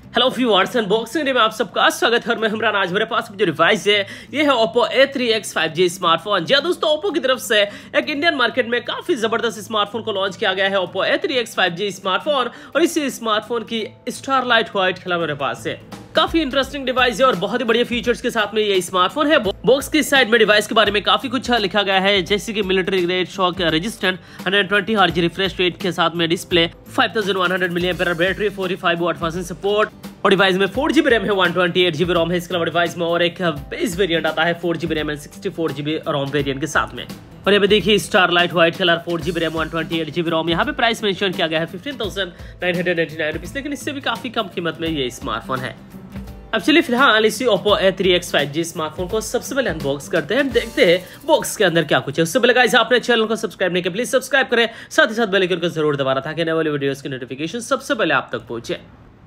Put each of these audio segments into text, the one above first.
Hello viewers, unboxing में आप सबका स्वागत है। और मैं इमरान। आज मेरे पास जो डिवाइस है ये है Oppo A3X 5G स्मार्टफोन। जी दोस्तों, Oppo की तरफ से एक इंडियन मार्केट में काफी जबरदस्त स्मार्टफोन को लॉन्च किया गया है, Oppo A3X 5G स्मार्टफोन। और इसी स्मार्टफोन की स्टारलाइट व्हाइट कलर मेरे पास है। काफी इंटरेस्टिंग डिवाइस है और बहुत ही बढ़िया फीचर्स के साथ में ये स्मार्टफोन है। बॉक्स की साइड में डिवाइस के बारे में काफी कुछ लिखा गया है, जैसे कि military grade shock resistant 120 Hz refresh rate के साथ में display, 5100 mAh battery, 45 watt fast support. और डिवाइस में 4GB रैम है, 128GB रोम है। इसके अलावा डिवाइस में और एक बेस वेरिएंट आता है 4GB RAM and 64GB Rome variant के साथ में। और यहाँ पे देखिए starlight white colour, 4GB RAM 128GB रोम। यहाँ पे प्राइस मेंशन किया गया है 15,999 रुपीज, लेकिन इससे भी काफी कम कीमत में ये स्मार्टफोन है। अब चलिए फिलहाल इसी Oppo A3X 5G स्मार्टफोन को सबसे पहले अनबॉक्स करते हैं, देखते हैं बॉक्स के अंदर क्या कुछ है। उससे पहले गाइस, आपने चैनल को सब्सक्राइब नहीं किया प्लीज सब्सक्राइब करें, साथ ही साथ बेल आइकन को जरूर दबाना ताकि नए वाले वीडियोस की नोटिफिकेशन सबसे पहले आप तक पहुंचे।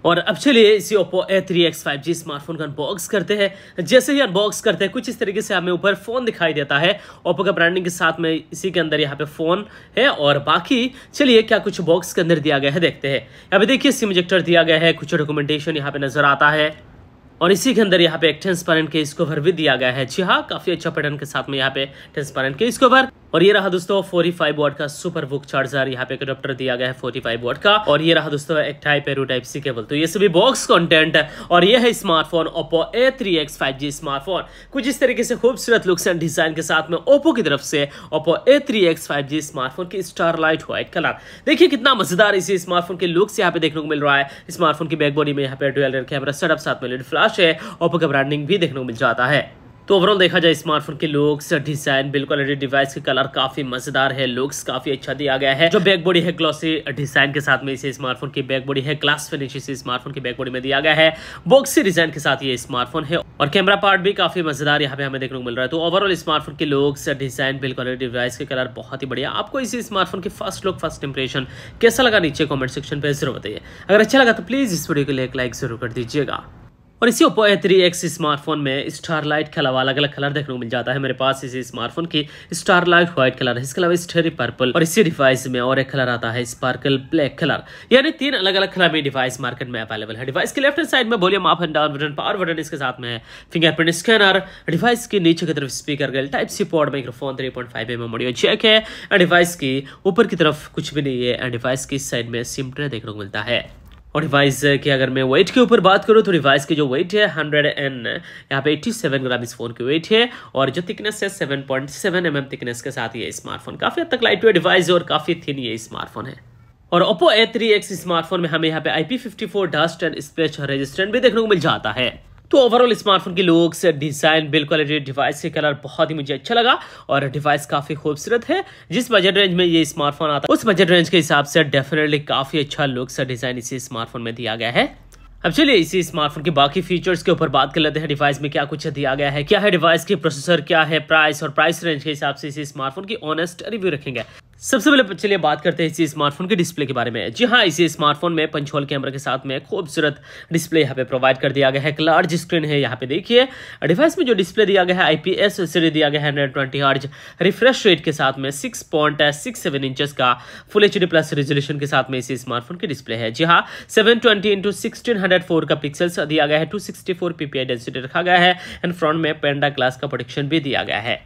और अब चलिए इसी Oppo A3X 5G स्मार्टफोन का अनबॉक्स करते हैं। जैसे ही अनबॉक्स करते हैं कुछ इस तरीके से हमें ऊपर फोन दिखाई देता है Oppo का ब्रांडिंग के साथ में। इसी के अंदर यहाँ पे फोन है और बाकी चलिए क्या कुछ बॉक्स के अंदर दिया गया है देखते हैं। यहाँ पे देखिए सिम इंजेक्टर दिया गया है, कुछ डॉक्यूमेंटेशन यहाँ पे नजर आता है और इसी के अंदर यहाँ पे एक ट्रांसपेरेंट केस कवर भी दिया गया है। जी हाँ, काफी अच्छा पैटर्न के साथ में यहाँ पे ट्रांसपेरेंट केस कवर। और ये रहा दोस्तों 45 वाट का सुपर बुक चार्जर, यहाँ पे एक अडॉप्टर दिया गया है 45 वाट का। और ये रहा दोस्तों एक type A type C cable. तो ये सभी बॉक्स कंटेंट और ये है smartphone Oppo A3X 5G smartphone. कुछ इस तरीके से खूबसूरत लुक्स एंड डिजाइन के साथ में Oppo की तरफ से Oppo A3X 5G स्मार्टफोन की स्टारलाइट व्हाइट कलर। देखिए कितना मजेदार इसी स्मार्टफोन के लुक्स यहाँ पे देखने को मिल रहा है। स्मार्टफोन की बैक बॉडी में यहाँ पे डुअल रियर कैमरा सेटअप, साथ में LED फ्लैश है, Oppo का ब्रांडिंग भी देखने को मिल जाता है। तो ओवरऑल देखा जाए स्मार्टफोन के लुक्स, डिजाइन, बिल्कुल एडिट डिवाइस के कलर काफी मजेदार है, लुक्स काफी अच्छा दिया गया है। जो बैक बॉडी है ग्लॉसी डिजाइन के साथ में इसे स्मार्टफोन की बैक बॉडी है, ग्लास फिनिश इसे स्मार्टफोन की बैक बॉडी में दिया गया है। बॉक्सी डिजाइन के साथ ये स्मार्टफोन है और कैमरा पार्ट भी काफी मजेदार यहाँ पे हमें देखने को मिल रहा है। तो ओवरऑल स्मार्टफोन के लुक्स, डिजाइन, बिल्कुल एडिट डिवाइस के कलर बहुत ही बढ़िया। आपको इसी स्मार्टफोन की फर्स्ट लुक, फर्स्ट इंप्रेशन कैसा लगा नीचे कॉमेंट सेक्शन पे जरूर बताइए। अगर अच्छा लगा तो प्लीज इस वीडियो के लिए एक लाइक जरूर कर दीजिएगा। और इसी Oppo A3X स्मार्टफोन में स्टारलाइट के अलावा अलग अलग कलर देखने को मिल जाता है। मेरे पास इसी स्मार्टफोन की स्टारलाइट व्हाइट कलर है, इसके अलावा स्टेरी पर्पल और इसी डिवाइस में और एक कलर आता है स्पार्कल ब्लैक कलर। यानी 3 अलग अलग कलर में डिवाइस मार्केट में अवेलेबल है। डिवाइस के लेफ्ट हैंड साइड में volume up and down button, power button, इसके साथ में फिंगरप्रिंट स्कैनर। डिवाइस के नीचे की तरफ speaker grill, type C port, microphone, 3.5mm audio jack है। डिवाइस की ऊपर की तरफ कुछ भी नहीं है। डिवाइस की साइड में सिम ट्रे देखने को मिलता है। और डिवाइस की अगर मैं वेट के ऊपर बात करूं तो डिवाइस की जो वेट है 87 ग्राम इस फोन की वेट है। और जो थिकनेस है 7.7mm थिकनेस के साथ ये स्मार्टफोन काफी हद तक लाइट वेट डिवाइस है और काफी थिन ये स्मार्टफोन है। और Oppo A3X स्मार्टफोन में हमें यहाँ पे IP54 dust and scratch resistant भी देखने को मिल जाता है। तो ओवरऑल स्मार्टफोन की लुक्स, डिजाइन, बिल्कुल एडिट डिवाइस के कलर बहुत ही मुझे अच्छा लगा और डिवाइस काफी खूबसूरत है। जिस बजट रेंज में ये स्मार्टफोन आता है उस बजट रेंज के हिसाब से डेफिनेटली काफी अच्छा लुक्स और डिजाइन इसी स्मार्टफोन में दिया गया है। अब चलिए इसी स्मार्टफोन के बाकी फीचर्स के ऊपर बात कर लेते हैं। डिवाइस में क्या कुछ दिया गया है, क्या है डिवाइस की प्रोसेसर, क्या है प्राइस और प्राइस रेंज के हिसाब से इसी स्मार्टफोन की ऑनेस्ट रिव्यू रखेंगे। सबसे पहले चलिए बात करते हैं इसी स्मार्टफोन के डिस्प्ले के बारे में। जी हाँ, इसी स्मार्टफोन में पंच होल कैमरा के साथ में खूबसूरत डिस्प्ले यहाँ पे प्रोवाइड कर दिया गया है। एक लार्ज स्क्रीन है यहाँ पे देखिए। डिवाइस में जो डिस्प्ले दिया गया है IPS एलसीडी दिया गया है, 120 Hz रिफ्रेश रेट के साथ में 6.67 इंचेस का फुल HD प्लस रेजोल्यूशन के साथ में इसी स्मार्टफोन की डिस्प्ले है। जी हाँ, 720x1604 का पिक्सल्स दिया गया है, 264 ppi डेंसिटी रखा गया है एंड फ्रंट में पेंडा ग्लास का प्रोटेक्शन भी दिया गया है।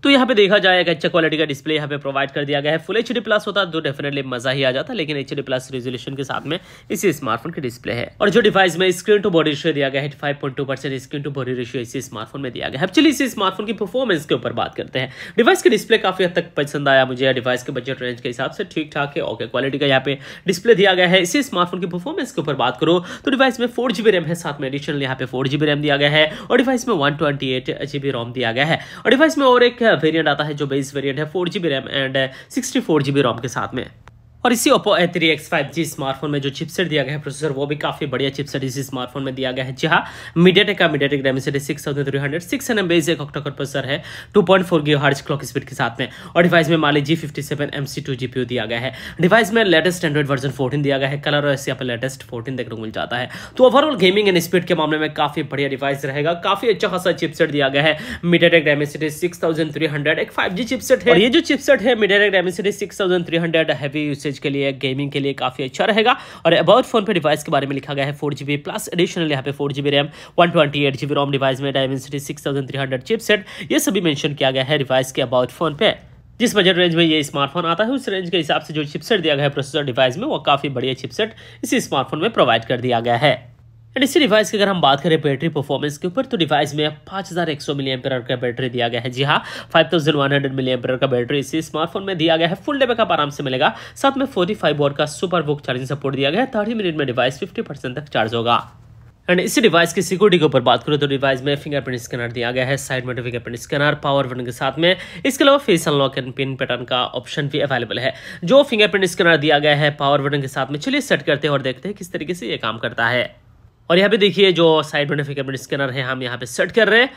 तो यहाँ पे देखा जाए एक अच्छा क्वालिटी का डिस्प्ले यहाँ पे प्रोवाइड कर दिया गया है। फुल HD प्लस होता तो डेफिनेटली मजा ही आ जाता, लेकिन HD प्लस रेजोल्यूशन के साथ में इसी स्मार्टफोन की डिस्प्ले है। और जो डिवाइस में स्क्रीन टू बॉडी रेशियो दिया गया है 5.2% स्क्रीन टू बॉडी रेशियो इसी स्मार्टफोन में दिया गया है। चलिए इसी स्मार्टफोन की परफॉर्मेंस के ऊपर बात करते हैं। डिवाइस की डिस्प्ले काफी हद तक पसंद आया मुझे। डिवाइस के बजट रेंज के हिसाब से ठीक ठाक है, ओके क्वालिटी का यहाँ पे डिस्प्ले दिया गया है। इसी स्मार्टफोन की परफॉर्मेंस के ऊपर बात करो तो डिवाइस में 4GB रैम है, साथ में एडिशनल यहाँ पे 4GB रैम दिया गया है और डिवाइस में 128GB रोम दिया गया है। और डिवाइस में और एक वेरियंट आता है जो बेस वेरिएंट है 4GB रैम एंड 64GB रोम के साथ में। और इसी Oppo A3X 5G स्मार्टफोन में जो चिपसेट दिया गया है प्रोसेसर वो भी काफी बढ़िया चिपसेट इसी स्मार्टफोन में दिया गया है। जी हाँ, मीडियाटेक का मीडियाटेक डायमेंसिटी 6300 6nm बेस एक ऑक्टा कोर प्रोसेसर है, 2.4 GHz क्लॉक स्पीड के साथ में। और डिवाइस में Mali G57 MC2 GPU दिया गया है। डिवाइस में लेटेस्ट एंड्रॉइड वर्जन 14 दिया गया है, कलर OS यहाँ पे लेटेस्ट 14 देखने को मिल जाता है। तो ओवरऑल गेमिंग एंड स्पीड के मामले में काफी बढ़िया डिवाइस रहेगा। काफी अच्छा खासा चिपसेट दिया गया है। मीडियाटेक डायमेंसिटी 6300 एक 5G चिपसेट है और ये जो चिपसेट है MediaTek Dimensity 6300 heavy usage usage के लिए, गेमिंग के लिए काफ़ी अच्छा रहेगा। और अबाउट फोन पे डिवाइस के बारे में लिखा गया है 4GB प्लस एडिशनल यहाँ पे 4GB रैम 128GB रोम डिवाइस में डायमेंसिटी 6300 चिपसेट, ये सभी मेंशन किया गया है डिवाइस के अबाउट फोन पे। जिस बजट रेंज में ये स्मार्टफोन आता है उस रेंज के हिसाब से जो चिपसेट दिया गया है प्रोसेसर डिवाइस में वो काफ़ी बढ़िया चिपसेट इसी स्मार्टफोन में प्रोवाइड कर दिया गया है। एंड इसी डिवाइस की अगर हम बात करें बैटरी परफॉर्मेंस के ऊपर तो डिवाइस में 5100 mAh का बैटरी दिया गया है। जी हाँ, 5100 mAh का बैटरी इसी स्मार्टफोन में दिया गया है। फुल डे बैकअप आराम से मिलेगा। साथ में 45 वॉट का सुपर वुक चार्जिंग सपोर्ट दिया गया है। 30 मिनट में डिवाइस 50% तक चार्ज होगा। एंड इसी डिवाइस की सिक्योरिटी के ऊपर बात करूँ तो डिवाइस में फिंगरप्रिंट स्कैनर दिया गया है, साइड में फिंगरप्रिंट स्कैनर, पावर बटन के साथ में। इसके अलावा face unlock and pin pattern का ऑप्शन भी अवेलेबल है। जो फिंगरप्रिंट स्कैनर दिया गया है पावर बटन के साथ में, चलिए सेट करते हैं और देखते हैं किस तरीके से ये काम करता है। और यहाँ पे देखिए जो साइड में फिंगरप्रिंट स्कैनर है हम यहाँ पे सेट कर रहे हैं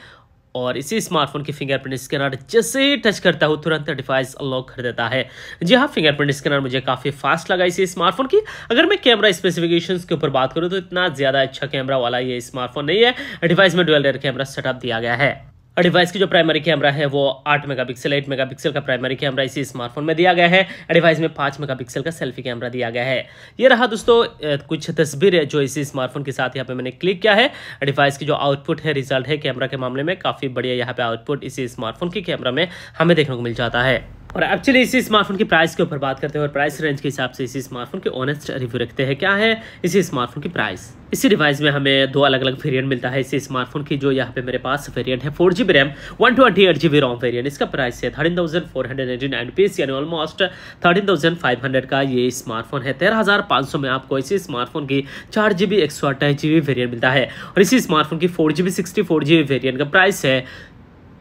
और इसी स्मार्टफोन की फिंगरप्रिंट स्कैनर जैसे ही टच करता हूँ तुरंत डिवाइस अनलॉक कर देता है। जी हाँ, फिंगरप्रिंट स्कैनर मुझे काफ़ी फास्ट लगा इसी स्मार्टफोन की। अगर मैं कैमरा स्पेसिफिकेशंस के ऊपर बात करूँ तो इतना ज़्यादा अच्छा कैमरा वाला ये स्मार्टफोन नहीं है। डिवाइस में डुअल रियर कैमरा सेटअप दिया गया है। और डिवाइस की जो प्राइमरी कैमरा है वो 8 मेगापिक्सल 8 मेगापिक्सल का प्राइमरी कैमरा इसी स्मार्टफोन में दिया गया है। डिवाइस में 5 मेगापिक्सल का सेल्फी कैमरा दिया गया है। ये रहा दोस्तों कुछ तस्वीरें जो इसी स्मार्टफोन के साथ यहाँ पे मैंने क्लिक किया है। डिवाइस की जो आउटपुट है, रिजल्ट है कैमरा के मामले में काफ़ी बढ़िया यहाँ पे आउटपुट इसी स्मार्टफोन की कैमरा में हमें देखने को मिल जाता है। और एक्चुअली इसी स्मार्टफोन की प्राइस के ऊपर बात करते हैं और प्राइस रेंज के हिसाब से इसी स्मार्टफोन के ऑनेस्ट रिव्यू रखते हैं। क्या है इसी स्मार्टफोन की प्राइस? इसी डिवाइस में हमें दो अलग अलग वेरिएंट मिलता है इसी स्मार्टफोन की। जो यहाँ पे मेरे पास वेरिएंट है 4GB रैम 128GB रोम वेरिएंट। इसका प्राइस है 13,499 रुपीज़, यानी ऑलमोस्ट 13,500 का ये स्मार्टफोन है। 13,500 में आपको इसी स्मार्टफोन की 4GB 128GB वेरिएंट मिलता है। और इसी स्मार्टफोन की 4GB 64GB वेरिएंट का प्राइस है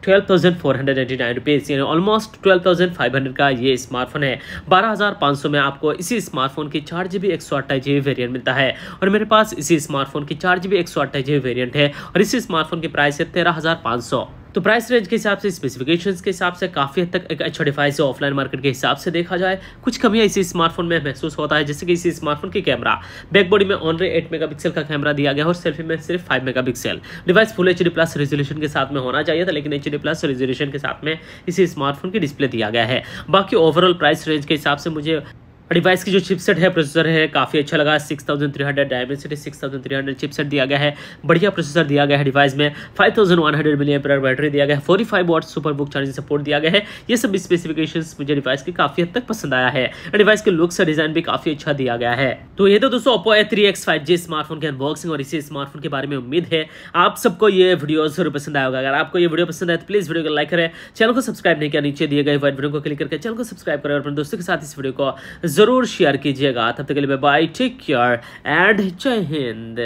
12,499 रुपीज़, यानी ऑलमोस्ट 12,500 का ये स्मार्टफोन है। 12,500 में आपको इसी स्मार्टफोन की 4GB 128GB वेरिएंट मिलता है। और मेरे पास इसी स्मार्टफोन की 4GB 128GB वेरिएंट है और इसी स्मार्टफोन की प्राइस है 13,500। तो प्राइस रेंज के हिसाब से, स्पेसिफिकेशंस के हिसाब से काफ़ी हद तक एक अच्छा डिवाइस है। ऑफलाइन मार्केट के हिसाब से देखा जाए कुछ कमियां इसी स्मार्टफोन में महसूस होता है, जैसे कि इसी स्मार्टफोन की कैमरा बैक बॉडी में ओनली 8 मेगापिक्सल का कैमरा दिया गया और सेल्फी में सिर्फ 5 megapixel. Device full HD plus resolution के साथ में होना चाहिए था, लेकिन HD प्लस रेजोल्यूशन के साथ में इसी स्मार्टफोन की डिस्प्ले दिया गया है। बाकी ओवरऑल प्राइस रेंज के हिसाब से मुझे डिवाइस की जो चिपसेट है, प्रोसेसर है, काफ़ी अच्छा लगा। 6300 डायमेंसिटी 6300 चिपसेट दिया गया है, बढ़िया प्रोसेसर दिया गया है। डिवाइस में 5100 mAh बैटरी दिया गया है, 45 what super book charging support दिया गया है। ये सब स्पेसिफिकेशंस मुझे डिवाइस की काफ़ी हद तक पसंद आया है। डिवाइस के लुक्स और डिजाइन भी काफ़ी अच्छा दिया गया है। तो ये तो दोस्तों Oppo A3X 5G स्मार्टफोन की अनबॉक्सिंग और इसी स्मार्टफोन के बारे में उम्मीद है आप सबको ये वीडियो जरूर पसंद आएगा। अगर आपको ये वीडियो पसंद आए तो प्लीज़ वीडियो को लाइक करें, चैनल को सब्सक्राइब नहीं किया नीचे दिए गए व्हाइट वीडियो को क्लिक करके चैनल को सब्सक्राइब करें और अपने दोस्तों के साथ इस वीडियो को जरूर शेयर कीजिएगा। तब तक के लिए बाय, टेक केयर एंड जय हिंद।